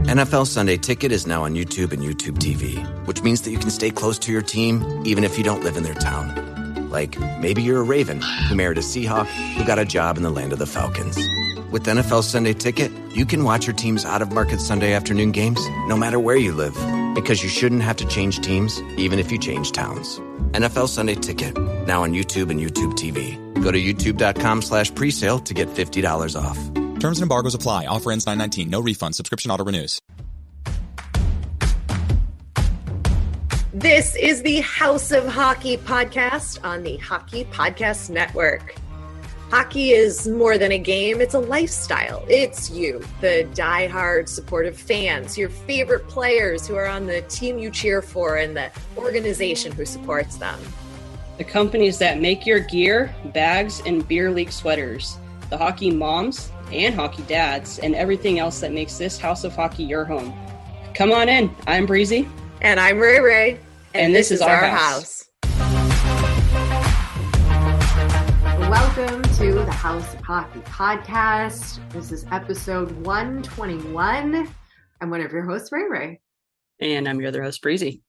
NFL Sunday Ticket is now on YouTube and YouTube TV, which means that you can stay close to your team even if you don't live in their town. Like, maybe you're a Raven who married a Seahawk who got a job in the land of the Falcons. With NFL Sunday Ticket, you can watch your team's out-of-market Sunday afternoon games no matter where you live, because you shouldn't have to change teams even if you change towns. NFL Sunday Ticket, now on YouTube and YouTube TV. Go to youtube.com/presale to get $50 off. Terms and embargoes apply. Offer ends 9/19. No refund. Subscription auto renews. This is the House of Hockey podcast on the Hockey Podcast Network. Hockey is more than a game. It's a lifestyle. It's you, the diehard supportive fans, your favorite players who are on the team you cheer for, and the organization who supports them. The companies that make your gear, bags, and beer league sweaters. The hockey moms and hockey dads, and everything else that makes this House of Hockey your home. Come on in. I'm Breezy. And I'm Rae. And this is our house. Welcome to the House of Hockey podcast. This is episode 121. I'm one of your hosts, Rae. And I'm your other host, Breezy.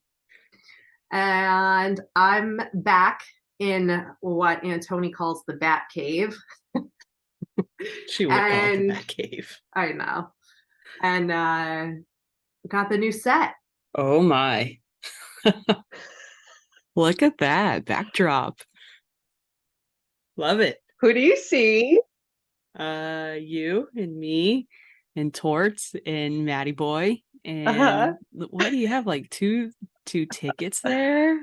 And I'm back in what Antoni calls the Bat Cave. She would call it the Bat Cave. I know. And got the new set. Oh my. Look at that backdrop. Love it. Who do you see? You and me and Torts and Matty Boy. And what do you have? Like two tickets there?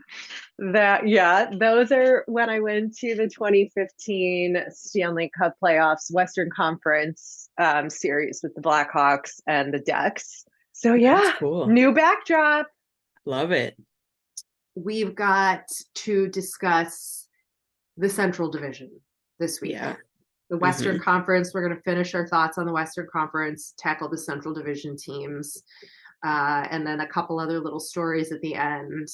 Those are when I went to the 2015 Stanley Cup playoffs Western Conference series with the Blackhawks and the Ducks. So That's cool. New backdrop. Love it. We've got to discuss the Central Division this week. Yeah. The Western Conference, we're going to finish our thoughts on the Western Conference, tackle the Central Division teams, and then a couple other little stories at the end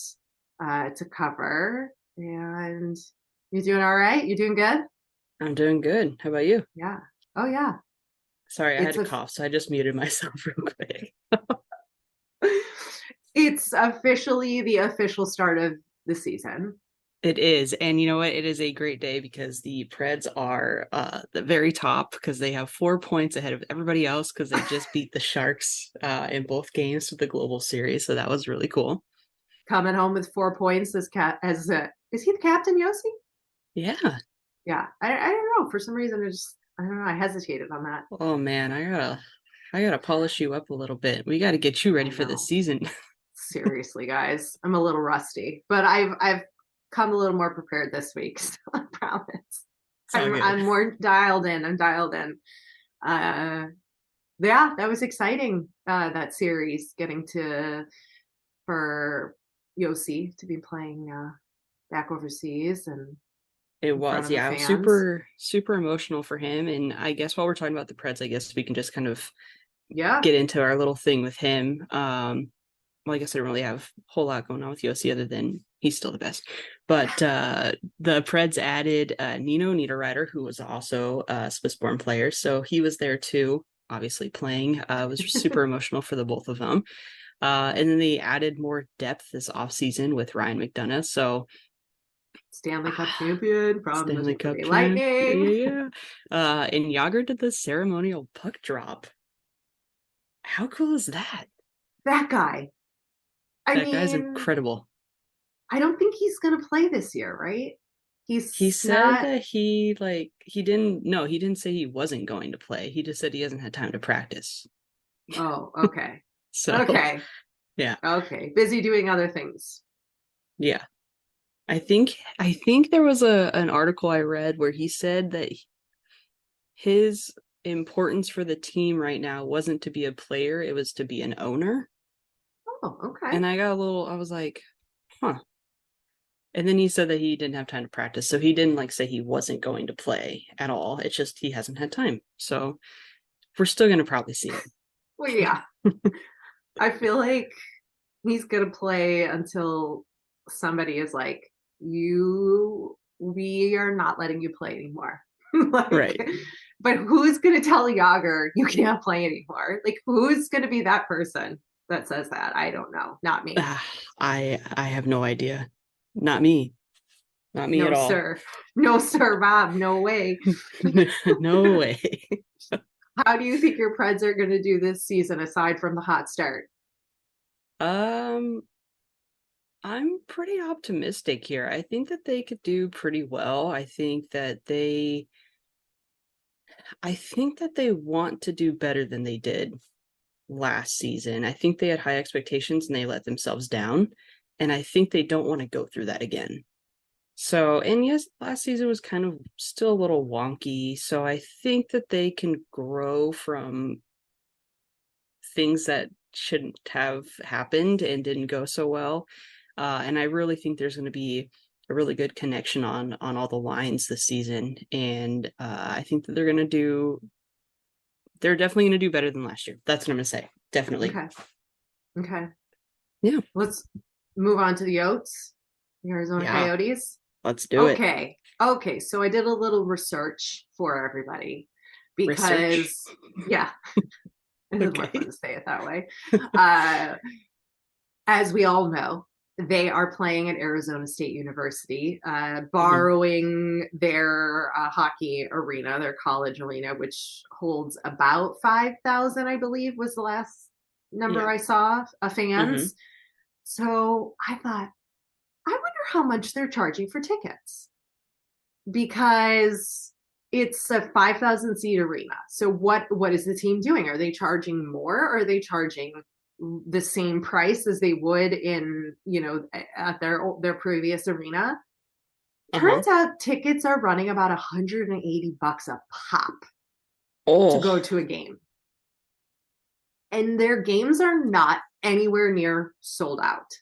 to cover. And you doing all right? You doing good? I'm doing good. How about you? Yeah. Oh, yeah. Sorry, I had a cough, so I just muted myself real quick. It's officially the official start of the season. It is. And you know what? It is a great day because the Preds are the very top because they have 4 points ahead of everybody else because they just beat the Sharks in both games with the Global Series. So that was really cool. Coming home with 4 points is he the captain, Yossi? Yeah. Yeah. I don't know. For some reason, I don't know. I hesitated on that. Oh man, I gotta polish you up a little bit. We got to get you ready for this season. Seriously, guys, I'm a little rusty, but I've come a little more prepared this week. So I promise. I'm more dialed in. I'm dialed in. Yeah, that was exciting. That series getting for Yossi to be playing back overseas, and it was, yeah, super emotional for him. And I guess while we're talking about the Preds, I guess we can just kind of get into our little thing with him. Well, I guess I don't really have a whole lot going on with Yossi other than he's still the best. But the Preds added Nino Niederreiter, who was also a Swiss-born player. So he was there too, obviously playing. It was super emotional for the both of them. And then they added more depth this offseason with Ryan McDonough. So Stanley Cup champion from Stanley Cup Lightning. Yeah. And Yager did the ceremonial puck drop. How cool is that? That guy. That guy's incredible. I don't think he's going to play this year, right? He said that he didn't say he wasn't going to play. He just said he hasn't had time to practice. Oh, okay. Okay. Yeah. Okay. Busy doing other things. Yeah. I think there was an article I read where he said that his importance for the team right now wasn't to be a player, it was to be an owner. Oh, okay. And I was like, huh. And then he said that he didn't have time to practice. So he didn't say he wasn't going to play at all. It's just he hasn't had time. So we're still going to probably see it. Well, yeah. I feel like he's going to play until somebody is like, we are not letting you play anymore. Right. But who's going to tell Yager you can't play anymore? Like, who's going to be that person that says that? I don't know. Not me. I have no idea. Not me. Not me no, at all. Sir. No, sir, Bob. No way. No way. How do you think your Preds are going to do this season aside from the hot start? I'm pretty optimistic here. I think that they could do pretty well. I think that they want to do better than they did last season. I think they had high expectations and they let themselves down. And I think they don't want to go through that again. So, and yes, last season was kind of still a little wonky. So I think that they can grow from things that shouldn't have happened and didn't go so well. And I really think there's going to be a really good connection on all the lines this season. And I think that they're definitely going to do better than last year. That's what I'm going to say. Definitely. Okay. Yeah. Let's move on to the Yotes, the Arizona Coyotes. Let's do it. Okay. So I did a little research for everybody because, yeah, it is more fun to say it that way. As we all know, they are playing at Arizona State University, borrowing their hockey arena, their college arena, which holds about 5,000, I believe, was the last number I saw of fans. So I thought, I wonder how much they're charging for tickets, because it's a 5,000 seat arena. So what is the team doing? Are they charging more, or are they charging the same price as they would in, at their previous arena? Turns out tickets are running about $180 a pop to go to a game. And their games are not anywhere near sold out.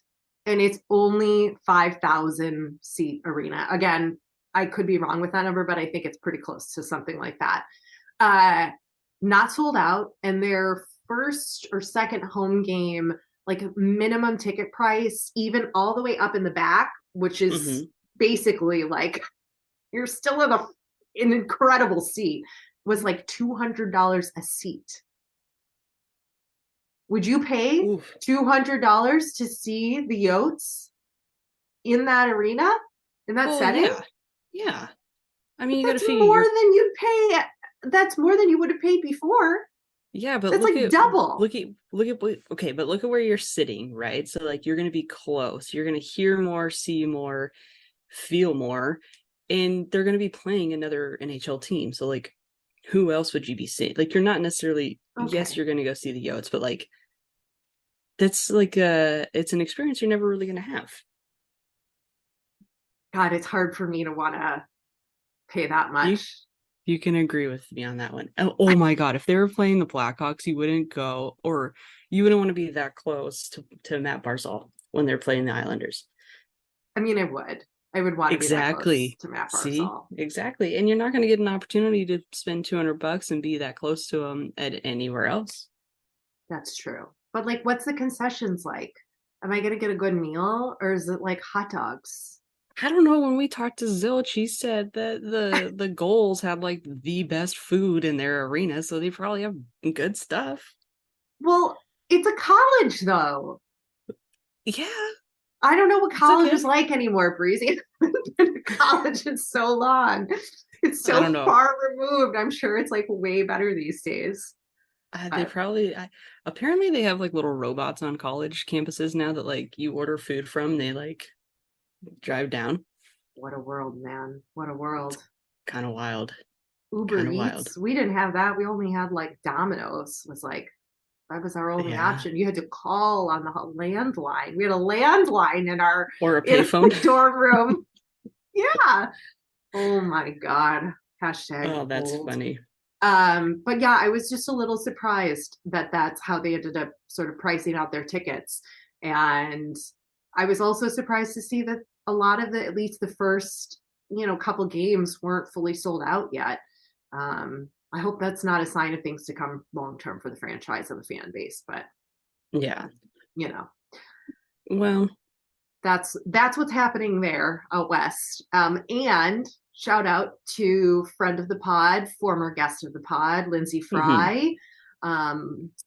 And it's only 5,000 seat arena. Again, I could be wrong with that number, but I think it's pretty close to something like that. Not sold out. And their first or second home game, like minimum ticket price, even all the way up in the back, which is basically like you're still in an incredible seat, was like $200 a seat. Would you pay $200 to see the Yotes in that arena, in that setting? Yeah. I mean, that's more than you'd pay. That's more than you would have paid before. Yeah, but that's like double. But look at where you're sitting, right? So like you're going to be close. You're going to hear more, see more, feel more, and they're going to be playing another NHL team. So like, who else would you be seeing? Like, you're not necessarily. Yes, you're going to go see the Yotes, but like, that's like it's an experience you're never really going to have. God, it's hard for me to want to pay that much. You can agree with me on that one. Oh my God, if they were playing the Blackhawks, you wouldn't go, or you wouldn't want to be that close to Matt Barzal when they're playing the Islanders. I mean, I would want to be that close to Matt Barzal. See? Exactly. And you're not going to get an opportunity to spend $200 and be that close to him at anywhere else. That's true. But like, what's the concessions like? Am I going to get a good meal, or is it like hot dogs? I don't know. When we talked to Zilch, he said that the Goals have like the best food in their arena, so they probably have good stuff. Well, it's a college, though. Yeah. I don't know what college is like anymore, Breezy. College is so long. It's so far removed. I'm sure it's like way better these days. They probably apparently they have like little robots on college campuses now that like you order food from. They like drive down. What a world, man. What a world. Kind of wild. Uber Eats. We didn't have that. We only had like Domino's that was our only option. You had to call on the landline. We had a landline in our dorm room. Yeah. Oh my God. Hashtag. Oh, that's old. Funny. But yeah, I was just a little surprised that that's how they ended up sort of pricing out their tickets. And I was also surprised to see that a lot of at least the first, couple games weren't fully sold out yet. I hope that's not a sign of things to come long-term for the franchise and the fan base, but yeah, well, that's what's happening there out west. And shout out to friend of the pod, former guest of the pod, Lindsay Fry,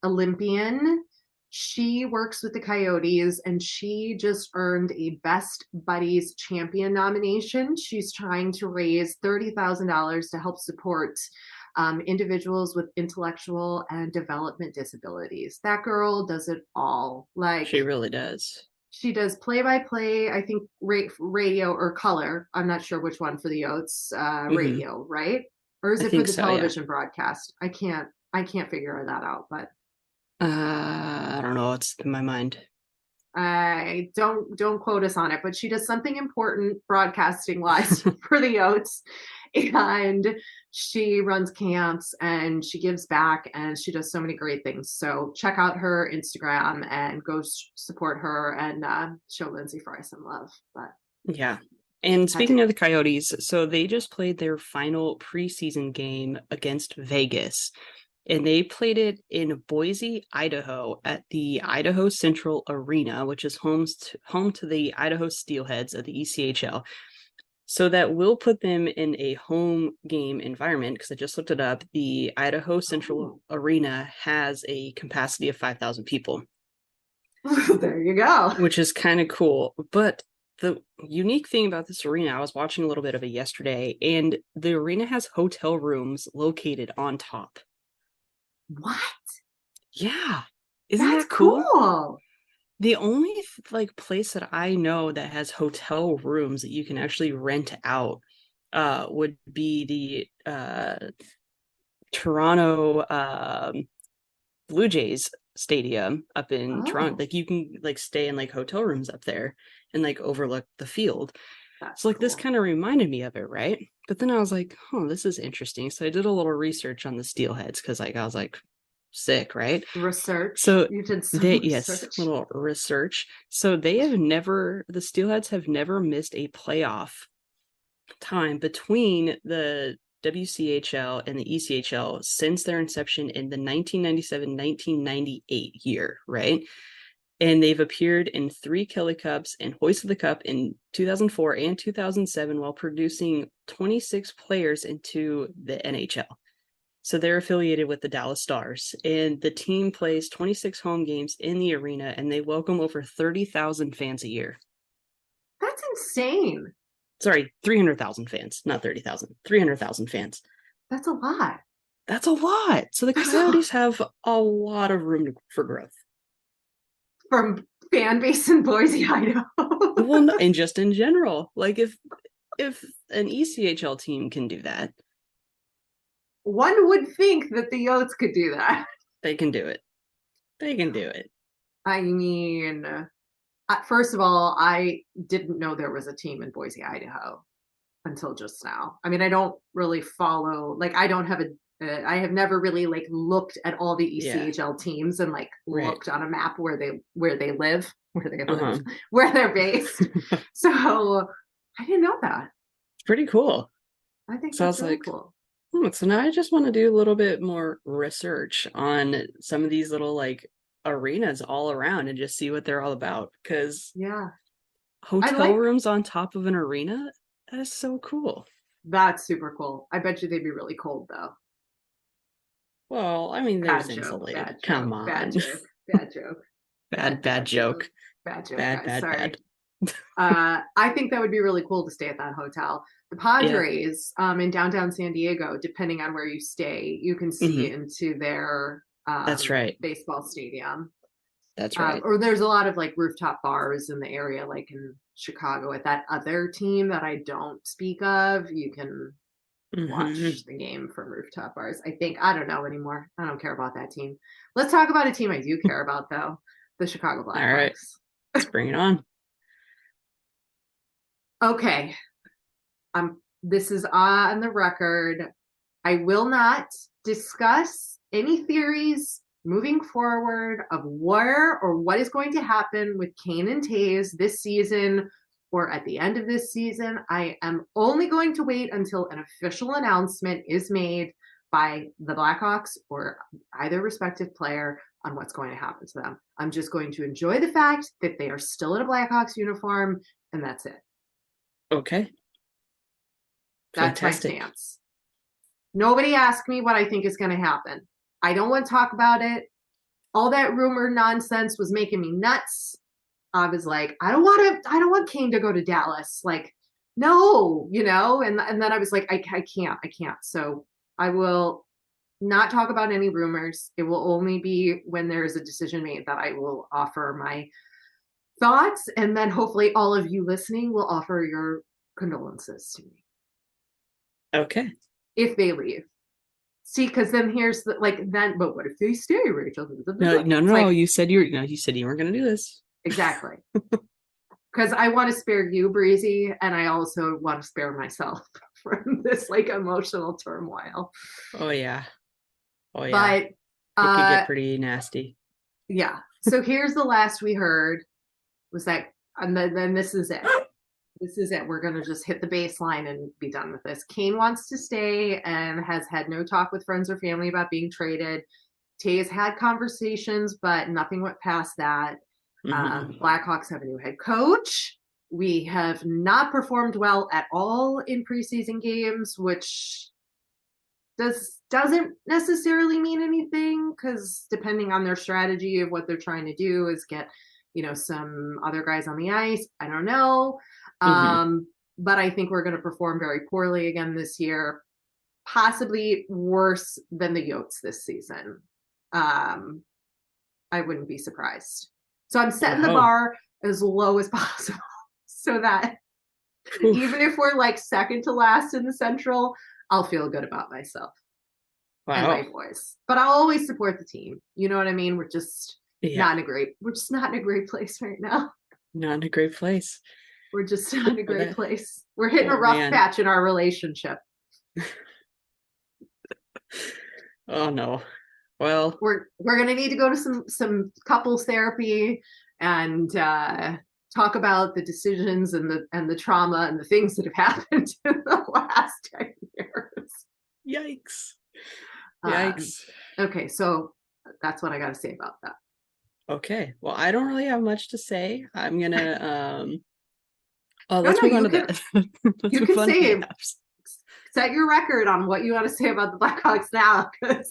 Olympian. She works with the Coyotes, and she just earned a Best Buddies Champion nomination. She's trying to raise $30,000 to help support individuals with intellectual and development disabilities. That girl does it all. Like, she really does. She does play-by-play, I think, radio or color. I'm not sure which one for the Yotes. Radio, right? Or is it for the television broadcast? I can't figure that out, but I don't know. It's in my mind. I don't quote us on it, but she does something important broadcasting wise for the Yotes, and she runs camps and she gives back and she does so many great things. So check out her Instagram and go support her and show Lindsay Fry some love. But yeah. And speaking of the Coyotes, so they just played their final preseason game against Vegas. And they played it in Boise, Idaho, at the Idaho Central Arena, which is home to the Idaho Steelheads of the ECHL. So that will put them in a home game environment, because I just looked it up. The Idaho Central Arena has a capacity of 5,000 people. There you go. Which is kind of cool. But the unique thing about this arena, I was watching a little bit of it yesterday, and the arena has hotel rooms located on top. What? Yeah. Isn't that cool? The only place that I know that has hotel rooms that you can actually rent out would be the Toronto Blue Jays stadium up in Toronto. Like, you can stay in hotel rooms up there and overlook the field. That's so cool. This kind of reminded me of it, right? But then I was like, this is interesting. So I did a little research on the Steelheads, because I was sick, right? Research. So you did some research. Yes, little research. So the Steelheads have never missed a playoff time between the WCHL and the ECHL since their inception in the 1997-1998 year, right? And they've appeared in 3 Kelly Cups and hoisted the cup in 2004 and 2007 while producing 26 players into the NHL. So they're affiliated with the Dallas Stars, and the team plays 26 home games in the arena, and they welcome over 30,000 fans a year. That's insane. Sorry, 300,000 fans, not 30,000. 300,000 fans. That's a lot. That's a lot. So the Coyotes have a lot of room for growth. From fan base in Boise, Idaho. Well, and just in general, if an ECHL team can do that, one would think that the Yotes could do that. They can do it. I mean, first of all, I didn't know there was a team in Boise, Idaho until just now. I mean, I don't really follow, I don't have I have never really looked at all the ECHL teams and looked on a map where they live, where they're based. So I didn't know that. It's pretty cool. I think that's really cool. So now I just want to do a little bit more research on some of these little arenas all around and just see what they're all about. Because hotel rooms on top of an arena, that is so cool. That's super cool. I bet you they'd be really cold though. Well, I mean, there's insulated. Come on. Bad joke. Bad joke. Bad joke. Bad joke. Bad. I think that would be really cool to stay at that hotel. The Padres in downtown San Diego, depending on where you stay, you can see into their that's right. baseball stadium. That's right. Or there's a lot of rooftop bars in the area, like in Chicago at that other team that I don't speak of. You can watch the game from rooftop bars. I don't know anymore. I don't care about that team. Let's talk about a team I do care about though, the Chicago Blackhawks. All right. Let's bring it on. Okay. This is on the record. I will not discuss any theories moving forward of where or what is going to happen with Kane and Toews this season or at the end of this season. I am only going to wait until an official announcement is made by the Blackhawks or either respective player on what's going to happen to them. I'm just going to enjoy the fact that they are still in a Blackhawks uniform, and that's it. Okay. That's my stance. Nobody asked me what I think is going to happen. I don't want to talk about it. All that rumor nonsense was making me nuts. I was like, I don't want Kane to go to Dallas. Like, no, and then I was like, I can't. So I will not talk about any rumors. It will only be when there is a decision made that I will offer my thoughts. And then hopefully all of you listening will offer your condolences to me. Okay. If they leave. See, because then here's but what if they stay, Rachel? No. You said you weren't going to do this. Exactly. Because I want to spare you, Breezy, and I also want to spare myself from this emotional turmoil. Oh yeah. But it could get pretty nasty. Yeah. So here's the last we heard was that, and then this is it. This is it. We're going to just hit the baseline and be done with this. Kane wants to stay and has had no talk with friends or family about being traded. Toews had conversations, but nothing went past that. Blackhawks have a new head coach. We have not performed well at all in preseason games, which doesn't necessarily mean anything, because depending on their strategy of what they're trying to do is get, some other guys on the ice. I don't know. But I think we're going to perform very poorly again this year, possibly worse than the Yotes this season. I wouldn't be surprised. So I'm setting the bar as low as possible so that even if we're second to last in the Central, I'll feel good about myself and my boys. But I'll always support the team. You know what I mean? We're just not in a great place right now. Not in a great place. We're just not in a great place. We're hitting a rough patch in our relationship. Oh no. Well, we're gonna need to go to some couples therapy and talk about the decisions and the trauma and the things that have happened in the last 10 years. Yikes. Okay, so that's what I got to say about that. Okay. Well, I don't really have much to say. I'm gonna let's move on to that. You can say set your record on what you want to say about the Blackhawks now, because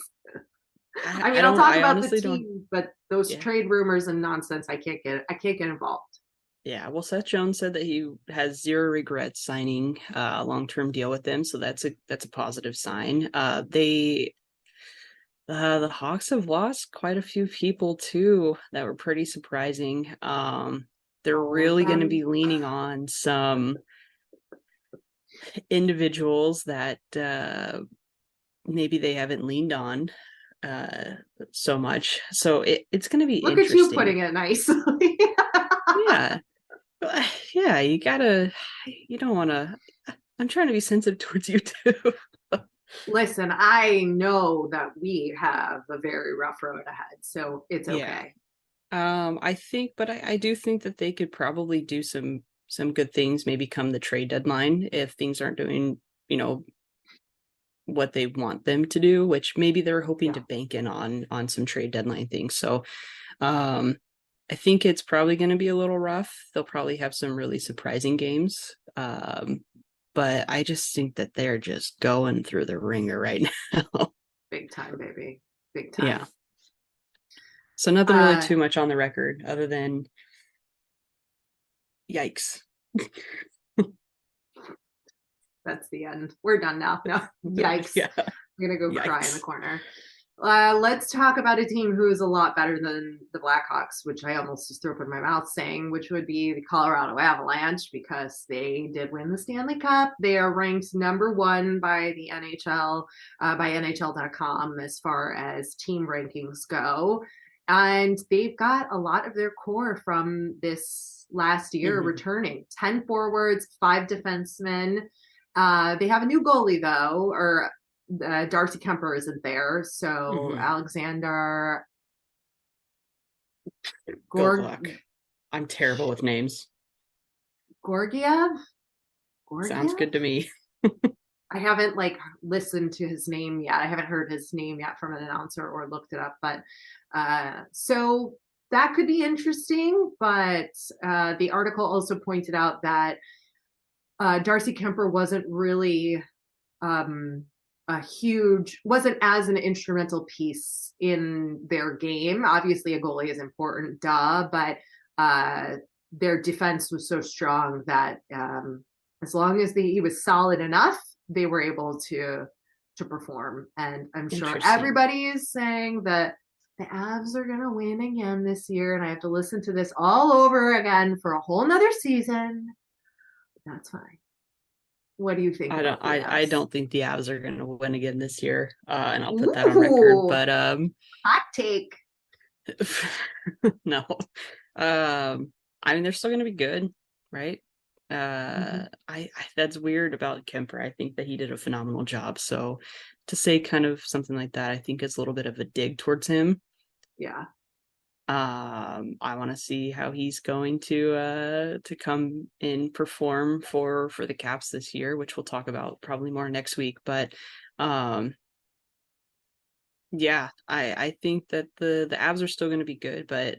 I'll talk about the team, but those trade rumors and nonsense, I can't get involved. Yeah, well, Seth Jones said that he has zero regrets signing a long-term deal with them, so that's a positive sign. The Hawks have lost quite a few people too that were pretty surprising. They're really going to be leaning on some individuals that maybe they haven't leaned on so much. So it's going to be interesting. Look at you putting it nicely. Yeah, you don't want to. I'm trying to be sensitive towards you too. Listen, I know that we have a very rough road ahead, so it's okay. I do think that they could probably do some good things, maybe come the trade deadline if things aren't doing, what they want them to do, which maybe they're hoping to bank in on some trade deadline things. So, I think it's probably going to be a little rough. They'll probably have some really surprising games. But I just think that they're just going through the ringer right now. Big time, baby. Big time. Yeah. So nothing really too much on the record other than yikes. That's the end. We're done now. No, yikes. Yeah. I'm going to go cry in the corner. Let's talk about a team who is a lot better than the Blackhawks, which I almost just threw up in my mouth saying, which would be the Colorado Avalanche, because they did win the Stanley Cup. They are ranked number 1 by the NHL, by NHL.com as far as team rankings go. And they've got a lot of their core from this last year returning. 10 forwards, 5 defensemen. They have a new goalie, though, or Darcy Kemper isn't there, so Alexander Good luck. I'm terrible with names. Georgiev? Sounds good to me. I haven't listened to his name yet. I haven't heard his name yet from an announcer or looked it up, but so that could be interesting. But the article also pointed out that Darcy Kemper wasn't really wasn't as an instrumental piece in their game. Obviously, a goalie is important, but their defense was so strong that as long as he was solid enough, they were able to perform. And I'm sure everybody is saying that the Avs are going to win again this year, and I have to listen to this all over again for a whole nother season. That's fine. What do you think? I don't think the Avs are going to win again this year, and I'll put that on record. But hot take. No, I mean they're still going to be good, right? I that's weird about Kemper. I think that he did a phenomenal job. So to say kind of something like that, I think is a little bit of a dig towards him. Yeah. I want to see how he's going to come and perform for the Caps this year, which we'll talk about probably more next week. But yeah, I think that the Avs are still going to be good, but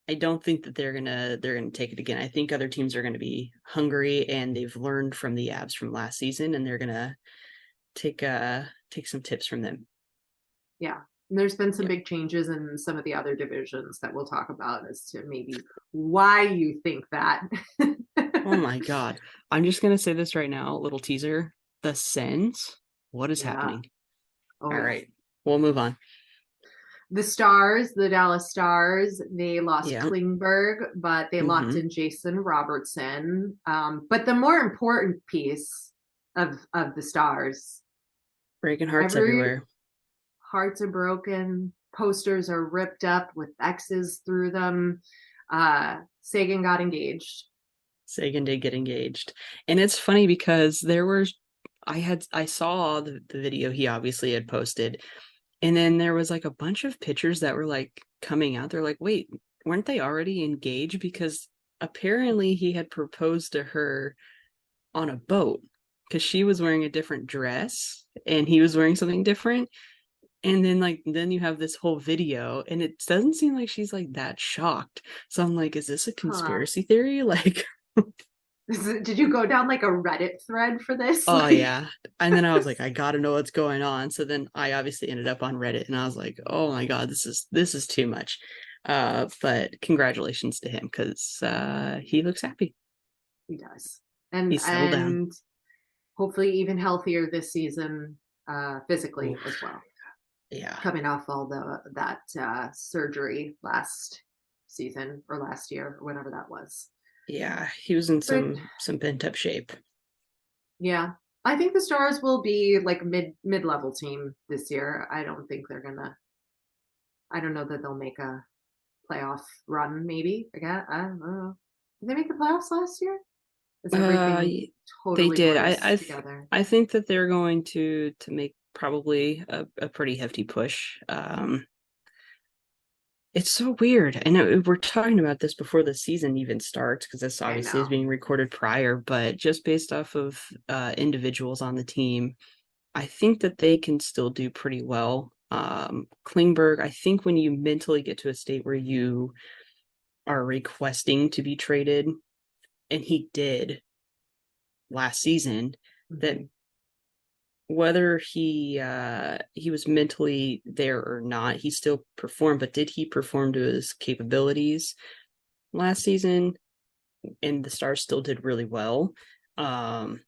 I don't think that they're gonna take it again. I think other teams are going to be hungry, and they've learned from the Avs from last season, and they're gonna take some tips from them. Yeah. There's been some big changes in some of the other divisions that we'll talk about as to maybe why you think that. Oh my God. I'm just going to say this right now, a little teaser. The Sens, what is happening? All right, we'll move on. The Stars, the Dallas Stars, they lost Klingberg, but they locked in Jason Robertson. But the more important piece of the Stars. Breaking hearts everywhere. Hearts are broken. Posters are ripped up with X's through them. Sagan got engaged. Sagan did get engaged. And it's funny because I saw the video he obviously had posted. And then there was like a bunch of pictures that were like coming out. They're like, wait, weren't they already engaged? Because apparently he had proposed to her on a boat because she was wearing a different dress and he was wearing something different. And then you have this whole video and it doesn't seem like she's like that shocked. So I'm like, is this a conspiracy theory? Like, did you go down like a Reddit thread for this? Oh yeah. And then I was like, I gotta know what's going on. So then I obviously ended up on Reddit and I was like, oh my God, this is too much. But congratulations to him because he looks happy. He does. And he's settled down. Hopefully even healthier this season, physically as well. Yeah, coming off all that surgery last season or last year or whatever that was. Yeah, he was in some pent up shape. Yeah, I think the Stars will be like mid-level team this year. I don't think they're gonna. I don't know that they'll make a playoff run. Maybe again. I don't know. Did they make the playoffs last year? Is everything totally they did. I think that they're going to make probably a pretty hefty push. It's so weird. And we're talking about this before the season even starts because this obviously is being recorded prior, but just based off of individuals on the team, I think that they can still do pretty well. Klingberg, I think when you mentally get to a state where you are requesting to be traded, and he did last season, that whether he was mentally there or not, he still performed. But did he perform to his capabilities last season? And the Stars still did really well. That's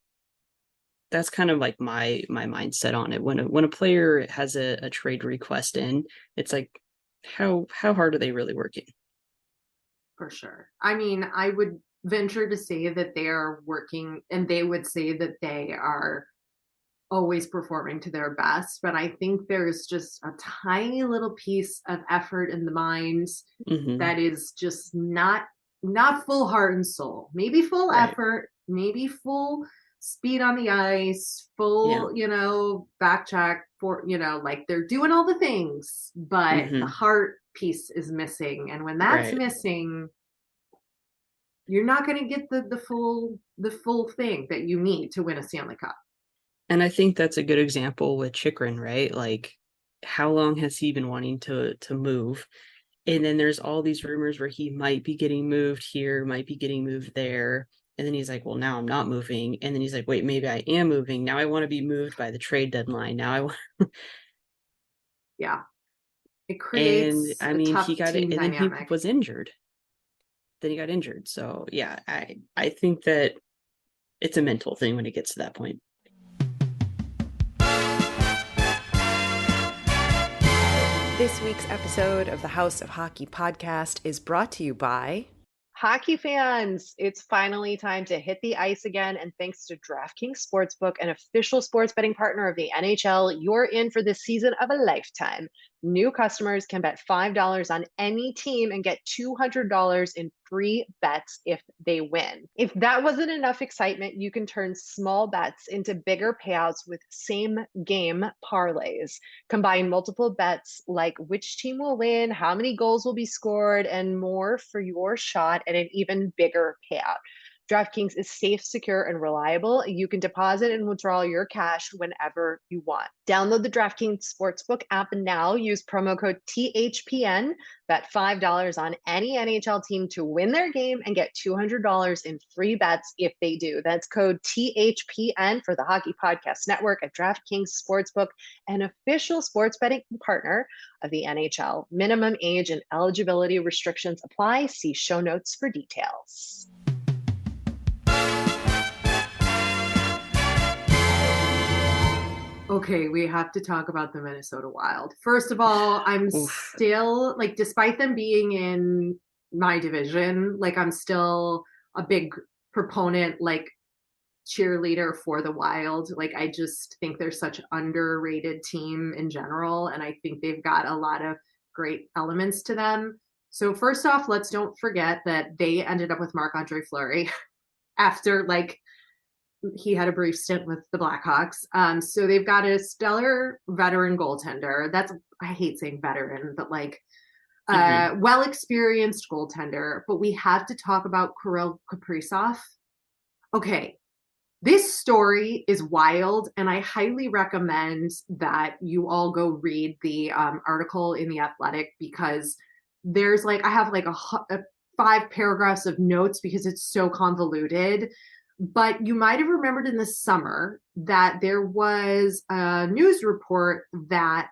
kind of like my mindset on it. When a player has a trade request in, it's like, how hard are they really working? For sure. I mean, I would venture to say that they are working, and they would say that they are always performing to their best, but I think there's just a tiny little piece of effort in the mind that is just not full heart and soul. Maybe full effort, maybe full speed on the ice, full, back check for, like they're doing all the things, but the heart piece is missing. And when that's missing, you're not going to get the full thing that you need to win a Stanley Cup. And I think that's a good example with Chychrun, right? Like, how long has he been wanting to move? And then there's all these rumors where he might be getting moved here, might be getting moved there. And then he's like, well, now I'm not moving. And then he's like, wait, maybe I am moving. Now I want to be moved by the trade deadline. Now I want. Yeah. It creates and I mean, tough he got it, team and dynamic. then he was injured. Then he got injured. So yeah, I think that it's a mental thing when it gets to that point. This week's episode of the House of Hockey podcast is brought to you by Hockey fans. It's finally time to hit the ice again. And thanks to DraftKings Sportsbook, an official sports betting partner of the NHL, you're in for the season of a lifetime. New customers can bet $5 on any team and get $200 in free bets if they win. If that wasn't enough excitement, you can turn small bets into bigger payouts with same game parlays. Combine multiple bets like which team will win, how many goals will be scored, and more for your shot at an even bigger payout. DraftKings is safe, secure, and reliable. You can deposit and withdraw your cash whenever you want. Download the DraftKings Sportsbook app now. Use promo code THPN. Bet $5 on any NHL team to win their game and get $200 in free bets if they do. That's code THPN for the Hockey Podcast Network at DraftKings Sportsbook, an official sports betting partner of the NHL. Minimum age and eligibility restrictions apply. See show notes for details. Okay, we have to talk about the Minnesota Wild. First of all, I'm still, like, despite them being in my division, like, I'm still a big proponent, like, cheerleader for the Wild. Like, I just think they're such an underrated team in general, and I think they've got a lot of great elements to them. So first off, let's don't forget that they ended up with Marc-Andre Fleury after, like, he had a brief stint with the Blackhawks. So they've got a stellar veteran goaltender. I hate saying veteran, but like well-experienced goaltender. But we have to talk about Kirill Kaprizov. Okay, this story is wild, and I highly recommend that you all go read the article in The Athletic, because there's like, I have like a 5 paragraphs of notes because it's so convoluted. But you might have remembered in the summer that there was a news report that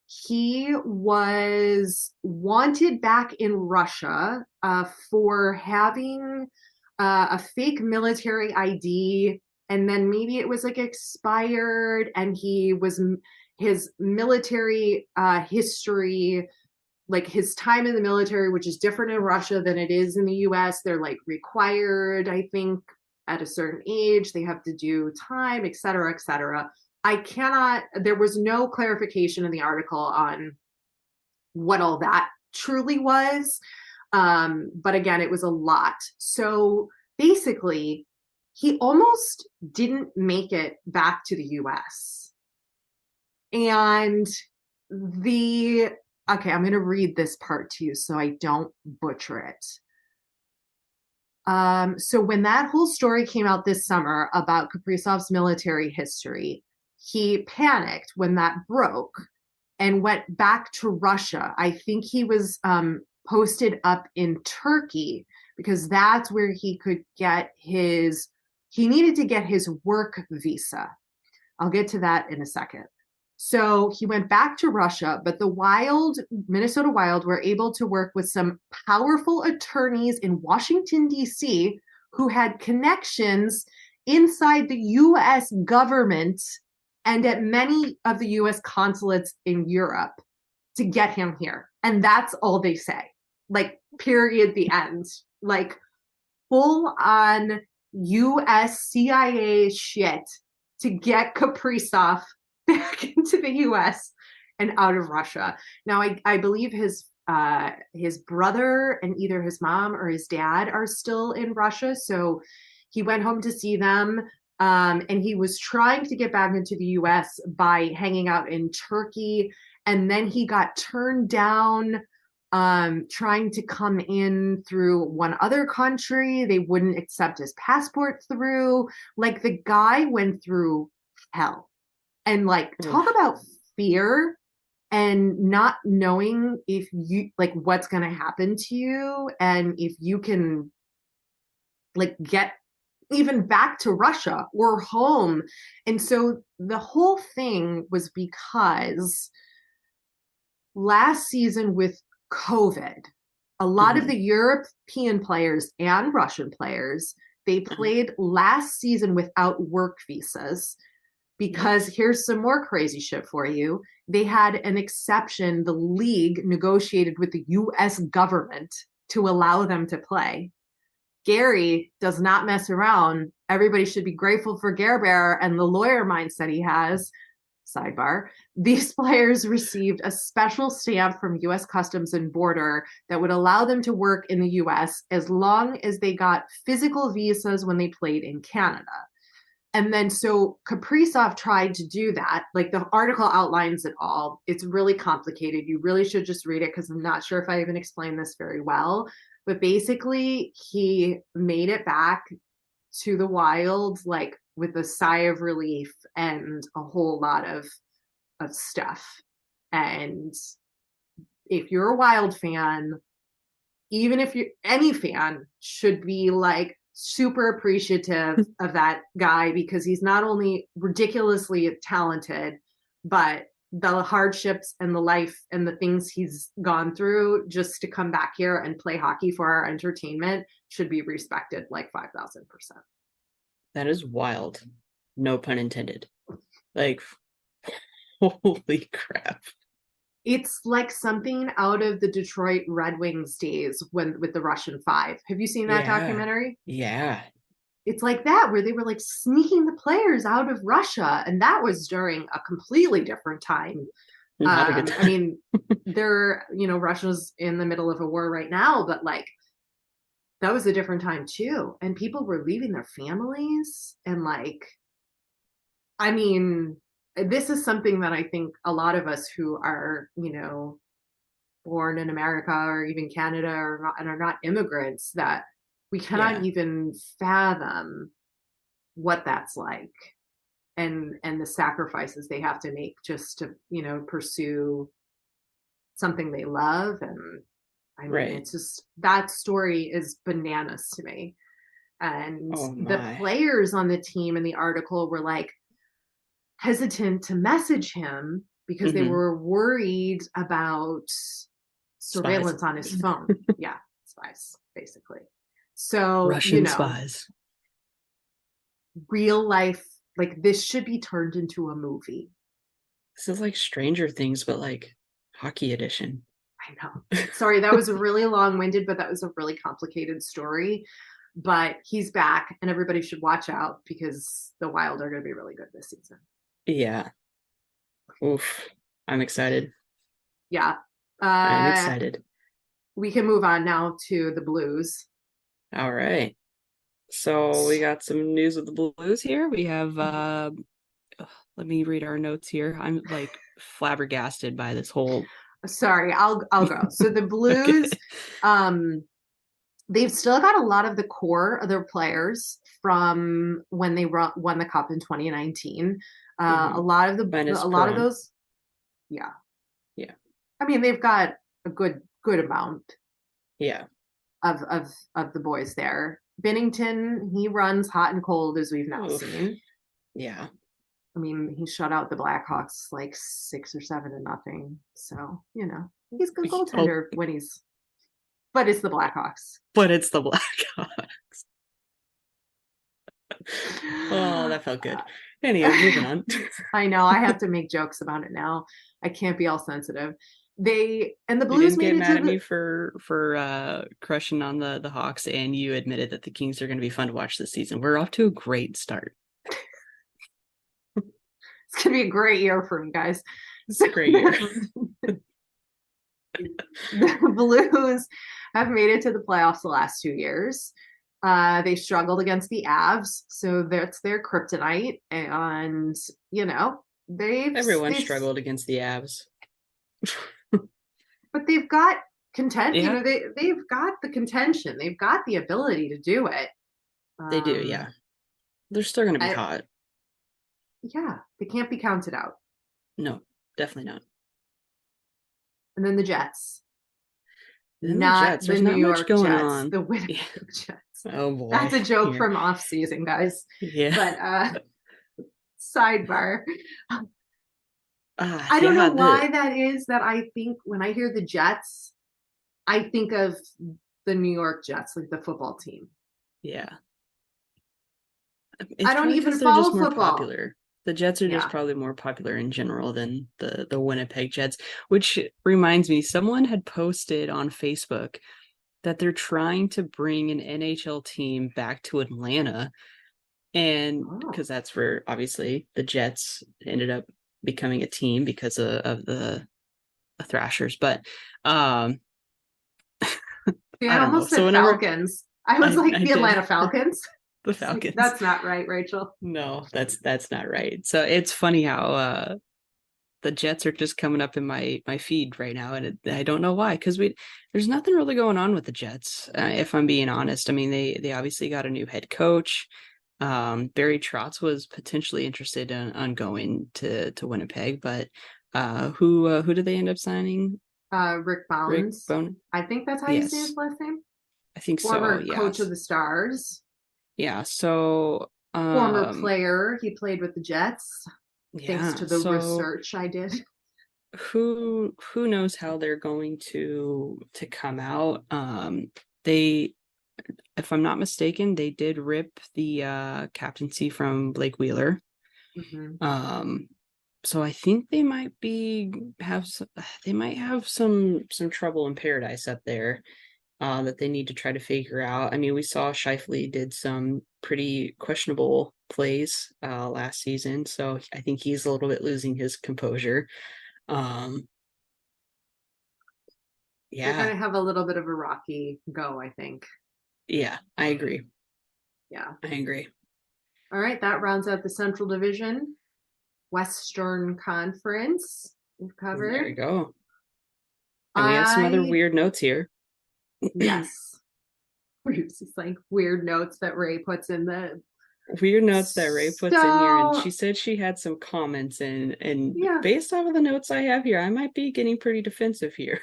he was wanted back in Russia for having a fake military ID, and then maybe it was like expired, and his military history, like his time in the military, which is different in Russia than it is in the US. They're like required, I think, at a certain age, they have to do time, et cetera, et cetera. There was no clarification in the article on what all that truly was. But again, it was a lot. So basically, he almost didn't make it back to the US. And okay, I'm going to read this part to you so I don't butcher it. So when that whole story came out this summer about Kaprizov's military history, he panicked when that broke and went back to Russia. I think he was posted up in Turkey because that's where he needed to get his work visa. I'll get to that in a second. So he went back to Russia, but the Minnesota Wild were able to work with some powerful attorneys in Washington, D.C., who had connections inside the U.S. government and at many of the U.S. consulates in Europe to get him here. And that's all they say. Like, period, the end. Like, full on U.S. CIA shit to get Kaprizov back into the U.S. and out of Russia. Now, I believe his brother and either his mom or his dad are still in Russia. So he went home to see them. And he was trying to get back into the U.S. by hanging out in Turkey. And then he got turned down trying to come in through one other country. They wouldn't accept his passport through. Like, the guy went through hell. And like, talk about fear and not knowing if you, like, what's going to happen to you and if you can, like, get even back to Russia or home. And so the whole thing was because last season with COVID, a lot of the European players and Russian players, they played last season without work visas because here's some more crazy shit for you. They had an exception the league negotiated with the US government to allow them to play. Gary does not mess around. Everybody should be grateful for Gare Bear and the lawyer mindset he has. Sidebar. These players received a special stamp from U.S. Customs and Border that would allow them to work in the U.S. as long as they got physical visas when they played in Canada. And then so Kaprizov tried to do that. Like the article outlines it all. It's really complicated. You really should just read it because I'm not sure if I even explained this very well. But basically, he made it back to the Wild, like with a sigh of relief and a whole lot of stuff. And if you're a Wild fan, even if you're any fan, should be like super appreciative of that guy because he's not only ridiculously talented, but the hardships and the life and the things he's gone through just to come back here and play hockey for our entertainment should be respected like 5,000%. That is wild. No pun intended. Like, holy crap. It's like something out of the Detroit Red Wings days with the Russian Five. Have you seen that documentary? Yeah. It's like that, where they were like sneaking the players out of Russia. And that was during a completely different time. I mean, Russia's in the middle of a war right now, but like that was a different time too. And people were leaving their families. And like, I mean, this is something that I think a lot of us who are, born in America or even Canada and are not immigrants, that we cannot even fathom what that's like and the sacrifices they have to make just to, pursue something they love. And I mean, it's just, that story is bananas to me. And the players on the team in the article were like hesitant to message him because they were worried about surveillance on his phone. Spies, basically. So, Russian spies. Real life, like this should be turned into a movie. This is like Stranger Things, but like hockey edition. I know. Sorry, that was really long-winded, but that was a really complicated story. But he's back, and everybody should watch out because the Wild are going to be really good this season. Yeah. Oof. I'm excited. Yeah. I'm excited. We can move on now to the Blues. All right. So we got some news with the Blues here. We have, let me read our notes here. I'm like flabbergasted by this whole. Sorry, I'll go. So the Blues, they've still got a lot of the core of their players from when they won the Cup in 2019. A lot of those. Yeah. I mean, they've got a good amount. Yeah. Of the boys there. Binnington, he runs hot and cold as we've now seen. Yeah. I mean, he shut out the Blackhawks like 6 or 7-0. So, he's a good goaltender when he's. But it's the Blackhawks. Oh, that felt good. Anyway, moving on. I know. I have to make jokes about it now. I can't be all sensitive. The Blues made it mad at me for crushing on the Hawks, and you admitted that the Kings are going to be fun to watch this season. We're off to a great start. It's going to be a great year for me, guys. It's a great year. The Blues have made it to the playoffs the last 2 years. They struggled against the Avs, so that's their kryptonite. And everyone struggled against the Avs. But they've got contention. They've got the contention. They've got the ability to do it. They do, yeah. They're still going to be hot. Yeah, they can't be counted out. No, definitely not. And then the Jets. Not the There's New not much York going Jets, on. the Winnipeg Jets. Oh boy. That's a joke from off season, guys. Yeah. But sidebar. I don't know why that is, that I think when I hear the Jets, I think of the New York Jets, like the football team. Yeah. I don't even follow football. Popular. The Jets are just probably more popular in general than the Winnipeg Jets, which reminds me, someone had posted on Facebook that they're trying to bring an NHL team back to Atlanta. And because that's where obviously the Jets ended up becoming a team because of the Thrashers. But I almost said Falcons. I was like, the Atlanta Falcons. The Falcons. That's not right, Rachel. No, that's not right. So it's funny how the Jets are just coming up in my feed right now, and I don't know why, because there's nothing really going on with the Jets, if I'm being honest. I mean, they obviously got a new head coach. Barry Trotz was potentially interested on going to Winnipeg, but who did they end up signing? Rick Bowness. I think that's how you say his last name. I think former coach of the Stars. Yeah, so former player. He played with the Jets. Thanks to the research I did. Who knows how they're going to come out? They, if I'm not mistaken, they did rip the captaincy from Blake Wheeler. Mm-hmm. So I think they might have some trouble in paradise up there. That they need to try to figure out. I mean, we saw Scheifele did some pretty questionable plays last season, so I think he's a little bit losing his composure. They're going to have a little bit of a rocky go, I think. Yeah, I agree. Yeah. I agree. All right, that rounds out the Central Division. Western Conference we've covered. There you go. And we have some other weird notes here. Yes. It's like weird notes that Rae puts in the weird notes that Rae puts in here, and she said she had some comments, and based off of the notes I have here, I might be getting pretty defensive here.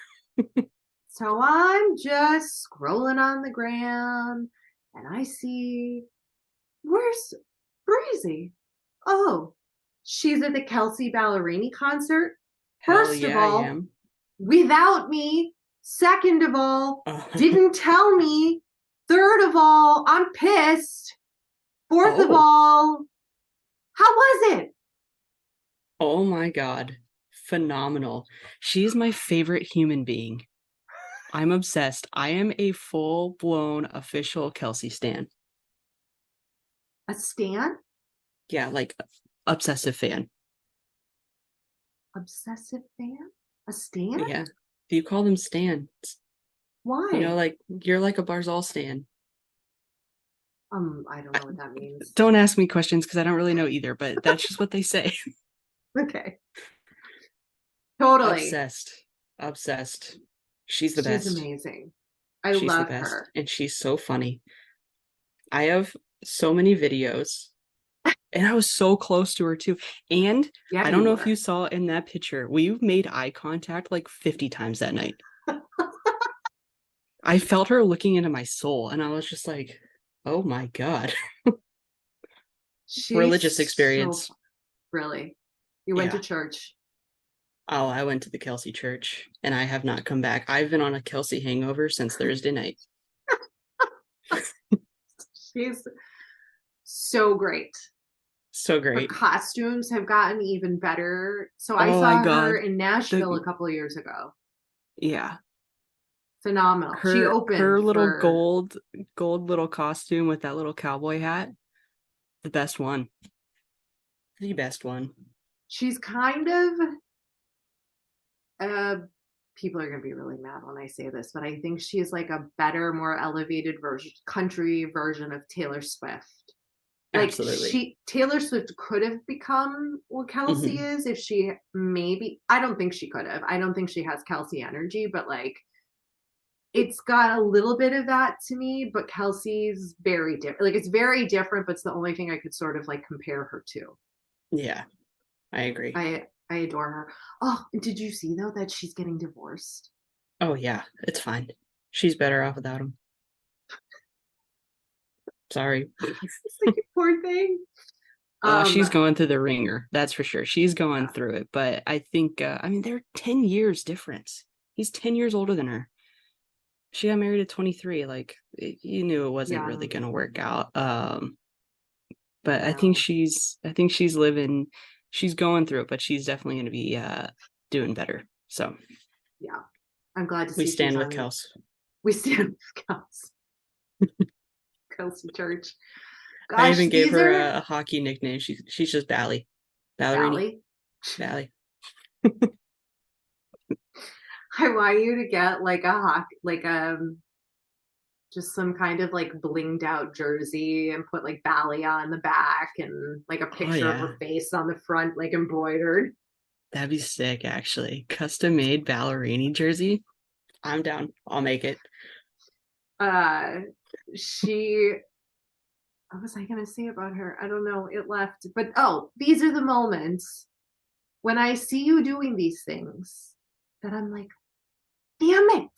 So I'm just scrolling on the gram and I see, where's Breezy? Oh, she's at the Kelsea Ballerini concert. First of all, without me. Second of all, didn't tell me. Third of all, I'm pissed. Fourth of all, how was it? Oh my God. Phenomenal. She's my favorite human being. I'm obsessed. I am a full-blown official Kelsea stan. A stan? Yeah, like obsessive fan. Obsessive fan? A stan? Yeah. Do you call them stans? Why? You know, like you're like a Barzal stan. I don't know what that means. Don't ask me questions because I don't really know either, but that's just what they say. Okay. Totally. Obsessed. She's the best. She's amazing. She's love her. And she's so funny. I have so many videos. And I was so close to her too. And I don't know if you saw in that picture, we made eye contact like 50 times that night. I felt her looking into my soul, and I was just like, oh my God. Religious experience. Really? You went to church? Oh, I went to the Kelsea church, and I have not come back. I've been on a Kelsea hangover since Thursday night. She's so great. So great. Her costumes have gotten even better. So I saw her in Nashville a couple of years ago. Yeah. Phenomenal. She opened her little gold little costume with that little cowboy hat. The best one. The best one. She's kind of people are going to be really mad when I say this, but I think she's like a better, more elevated country version of Taylor Swift. Like absolutely. Taylor Swift could have become what Kelsea is if she I don't think she could have. I don't think she has Kelsea energy, but like it's got a little bit of that to me, but Kelsey's very different. Like it's very different, but it's the only thing I could sort of like compare her to. Yeah, I agree. I adore her. Oh, did you see though that she's getting divorced? Oh yeah, it's fine. She's better off without him. Sorry. It's like a poor thing. She's going through the ringer. That's for sure. She's going through it. But I think, they're 10 years difference. He's 10 years older than her. She got married at 23. Like, you knew it wasn't really going to work out. But I think she's going through it, but she's definitely going to be doing better. So, yeah, I'm glad to see we stand with Kelsey. We stand with Kelsey. Kelsey Church. Gosh, I even gave her a hockey nickname. She's just Ballerini. Ballerini. I want you to get just some kind of like blinged out jersey and put like Bally on the back and like a picture of her face on the front, like embroidered. That'd be sick, actually. Custom made Ballerini jersey. I'm down. I'll make it. What was I going to say about her? I don't know. It left. But these are the moments when I see you doing these things that I'm like, damn it.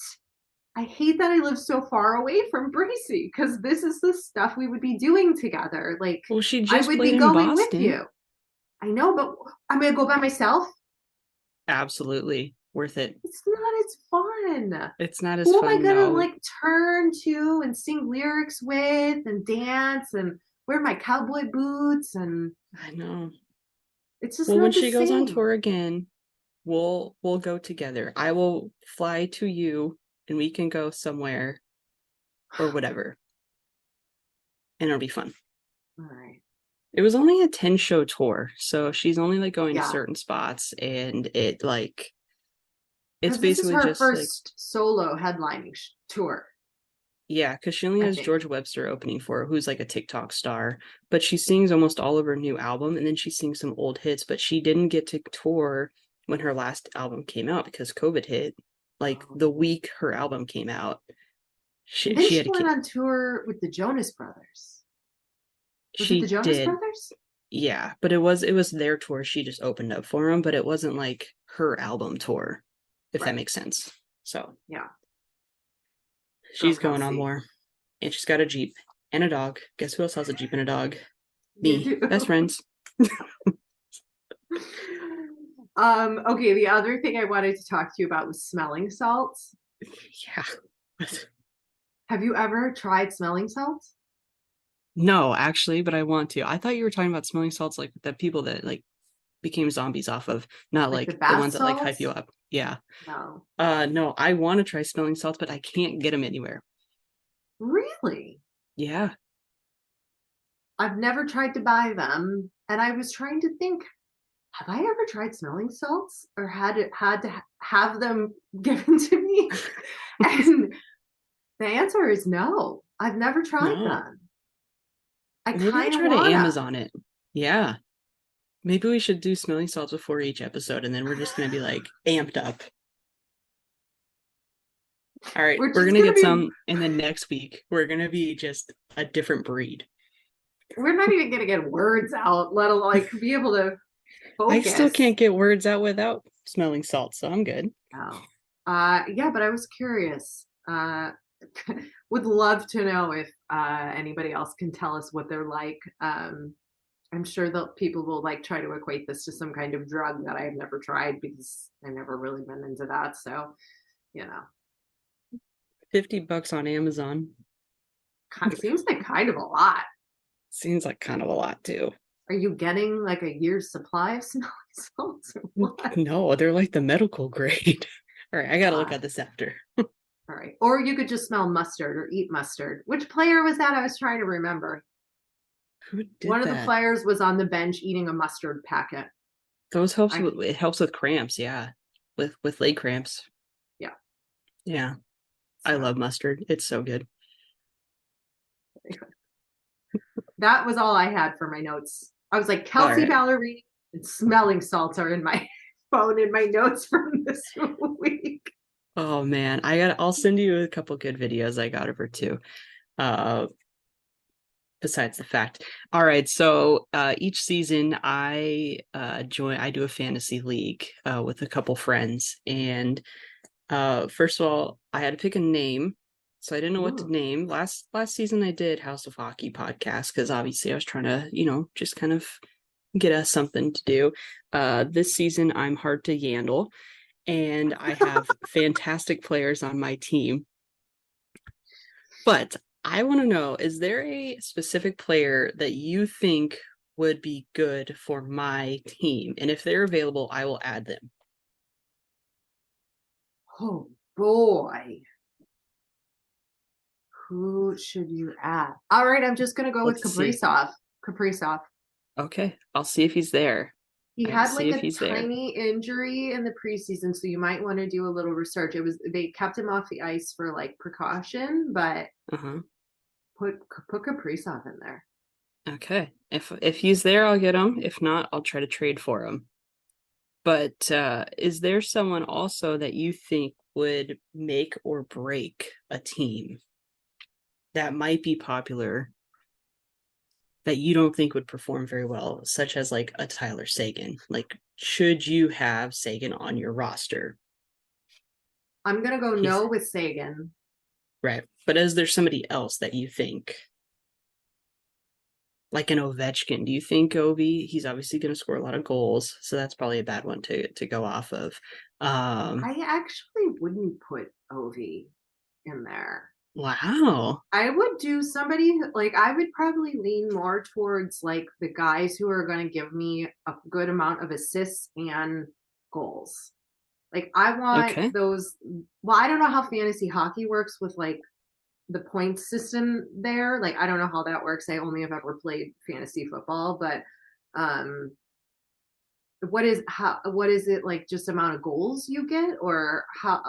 I hate that I live so far away from Breezy because this is the stuff we would be doing together. Like, well, she just I would be going with you. I know, but I'm going to go by myself. Absolutely. Worth it. It's not as fun. It's not as fun. Who am I gonna like turn to and sing lyrics with and dance and wear my cowboy boots? And I know. It's just well, when she goes on tour again, we'll go together. I will fly to you and we can go somewhere or whatever. And it'll be fun. All right. It was only a 10-show tour, so she's only like going to certain spots, and it like it's basically this is her just first solo headlining tour. Yeah, because she only has George Webster opening for her, who's like a TikTok star, but she sings almost all of her new album, and then she sings some old hits, but she didn't get to tour when her last album came out because COVID hit. Like the week her album came out, she went on tour with the Jonas Brothers. Was it the Jonas Brothers? Yeah, but it was their tour. She just opened up for them, but it wasn't like her album tour, if that makes sense. So yeah, she's going on more, and she's got a Jeep and a dog. Guess who else has a Jeep and a dog? Me, best friends. Okay, the other thing I wanted to talk to you about was smelling salts. Yeah. Have you ever tried smelling salts? No, actually, but I want to. I thought you were talking about smelling salts like the people that like became zombies off of, not like the ones that like hype you up. Yeah. No. No, I want to try smelling salts, but I can't get them anywhere. Really? Yeah. I've never tried to buy them, and I was trying to think, have I ever tried smelling salts or had to have them given to me? And the answer is no. I've never tried them. Maybe I try to Amazon it. Yeah. Maybe we should do smelling salts before each episode, and then we're just going to be like amped up. All right, we're going to get some, and then next week we're going to be just a different breed. We're not even going to get words out, let alone like be able to focus. I still can't get words out without smelling salt, so I'm good. Oh. Yeah, but I was curious. Would love to know if anybody else can tell us what they're like. I'm sure that people will like try to equate this to some kind of drug that I've never tried because I've never really been into that. So, $50 on Amazon. Seems like kind of a lot. Seems like kind of a lot too. Are you getting like a year's supply of smelling salts or what? No, they're like the medical grade. All right, I gotta look at this after. All right. Or you could just smell mustard or eat mustard. Which player was that? I was trying to remember. Who did One of the players was on the bench eating a mustard packet. Those helps it helps with cramps, yeah. With leg cramps. Yeah. Yeah. So. I love mustard. It's so good. That was all I had for my notes. I was like, Kelsea Ballerini and smelling salts are in my phone in my notes from this week. Oh man, I'll send you a couple good videos I got of her too. Besides the fact. All right, so each season I do a fantasy league with a couple friends, and first of all, I had to pick a name So I didn't know what to name. Last season I did House of Hockey podcast because obviously I was trying to, just kind of get us something to do. This season I'm hard to handle, and I have fantastic players on my team. But I want to know, is there a specific player that you think would be good for my team? And if they're available, I will add them. Oh boy. Who should you add? All right, I'm just going to go with Kaprizov. Kaprizov. Okay, I'll see if he's there. He had like a tiny injury in the preseason, so you might want to do a little research. They kept him off the ice for like precaution, but put Kaprizov in there. Okay, if he's there, I'll get him. If not, I'll try to trade for him. But is there someone also that you think would make or break a team that might be popular that you don't think would perform very well, such as like a Tyler Seguin? Like, should you have Seguin on your roster? I'm going to go no with Seguin. Right. But is there somebody else that you think? Like an Ovechkin. Do you think Ovi, he's obviously going to score a lot of goals, so that's probably a bad one to go off of. I actually wouldn't put Ovi in there. Wow. I would do somebody like I would probably lean more towards like the guys who are going to give me a good amount of assists and goals. Like I want those. Well, I don't know how fantasy hockey works with like the point system there. Like I don't know how that works. I only have ever played fantasy football, but what is it like? Just amount of goals you get, or how?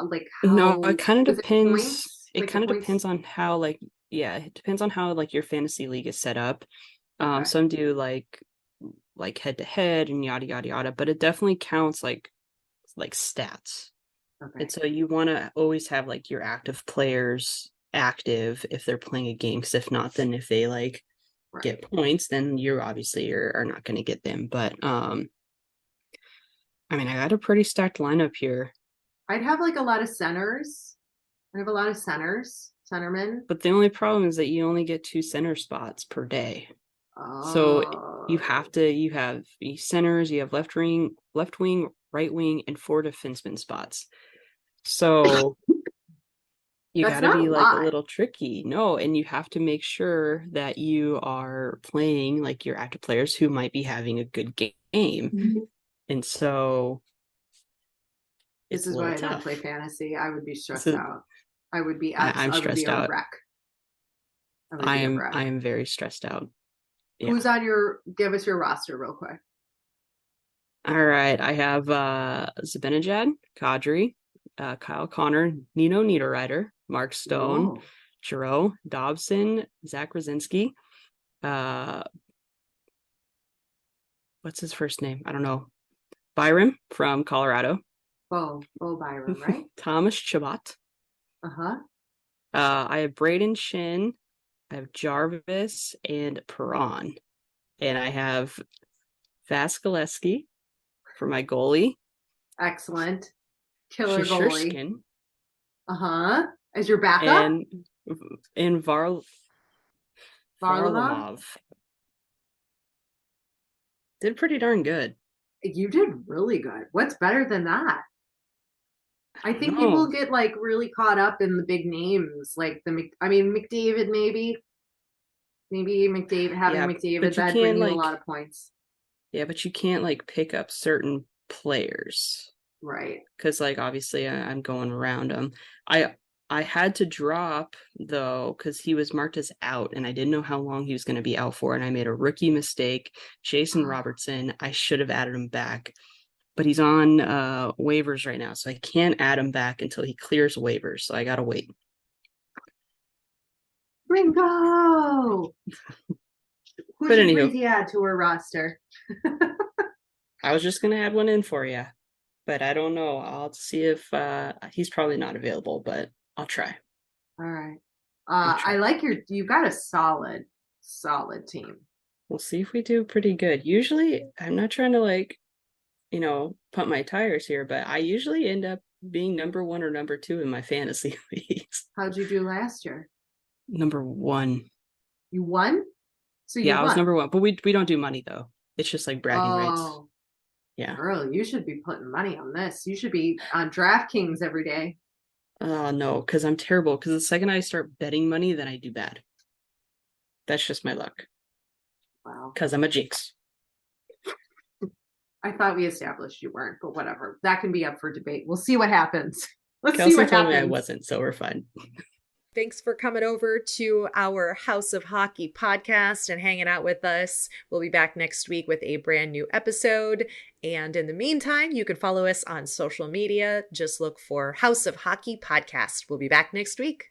No, it kind of depends. It kind of depends on how it depends on how like your fantasy league is set up. Some do like head to head and yada yada yada, but it definitely counts like stats. And so you want to always have like your active players active if they're playing a game, because if not, then if they get points, then you're obviously are not going to get them. But I mean, I got a pretty stacked lineup here. I'd have like a lot of centers. I have a lot of centermen. But the only problem is that you only get 2 center spots per day. So you have centers, you have left wing, right wing, and 4 defenseman spots. So you got to be like a little tricky. No, and you have to make sure that you are playing like your active players who might be having a good game. Mm-hmm. And so this is why I don't play fantasy. I would be stressed out. I would be I'm stressed out. Wreck. I am very stressed out. Yeah. Who's on give us your roster real quick. All right. I have Zibanejad, Kadri, Kyle Connor, Nino Niederreiter, Mark Stone, Giroux, Dobson, Zach Rosinski. What's his first name? I don't know. Byram from Colorado. Bo Byram, right? Thomas Chabot. I have Braden Shin, I have Jarvis and Perron, and I have Vasilevsky for my goalie. Excellent. Killer goalie. As your backup? And Varlamov. Did pretty darn good. You did really good. What's better than that? I think people get like really caught up in the big names, like McDavid maybe McDavid McDavid that bring you a lot of points. Yeah, but you can't like pick up certain players, right? Because like obviously I'm going around them. I had to drop though because he was marked as out, and I didn't know how long he was going to be out for, and I made a rookie mistake. Jason Robertson, I should have added him back. But he's on waivers right now, so I can't add him back until he clears waivers. So I gotta wait. Ringo! Who should Breezy add to her roster? I was just gonna add one in for you, but I don't know. I'll see if he's probably not available, but I'll try. All right. I like you got a solid team. We'll see if we do pretty good. Usually, I'm not trying to pump my tires here, but I usually end up being number 1 or number 2 in my fantasy leagues. How'd you do last year? Number 1. You won? So you I was number 1, but we don't do money though. It's just like bragging rights. Yeah. Girl, you should be putting money on this. You should be on DraftKings every day. No, because I'm terrible. Because the second I start betting money, then I do bad. That's just my luck. Wow. Because I'm a jinx. I thought we established you weren't, but whatever. That can be up for debate. We'll see what happens. Let's see what happens. Me I wasn't, so we're fine. Thanks for coming over to our House of Hockey podcast and hanging out with us. We'll be back next week with a brand new episode. And in the meantime, you can follow us on social media. Just look for House of Hockey podcast. We'll be back next week.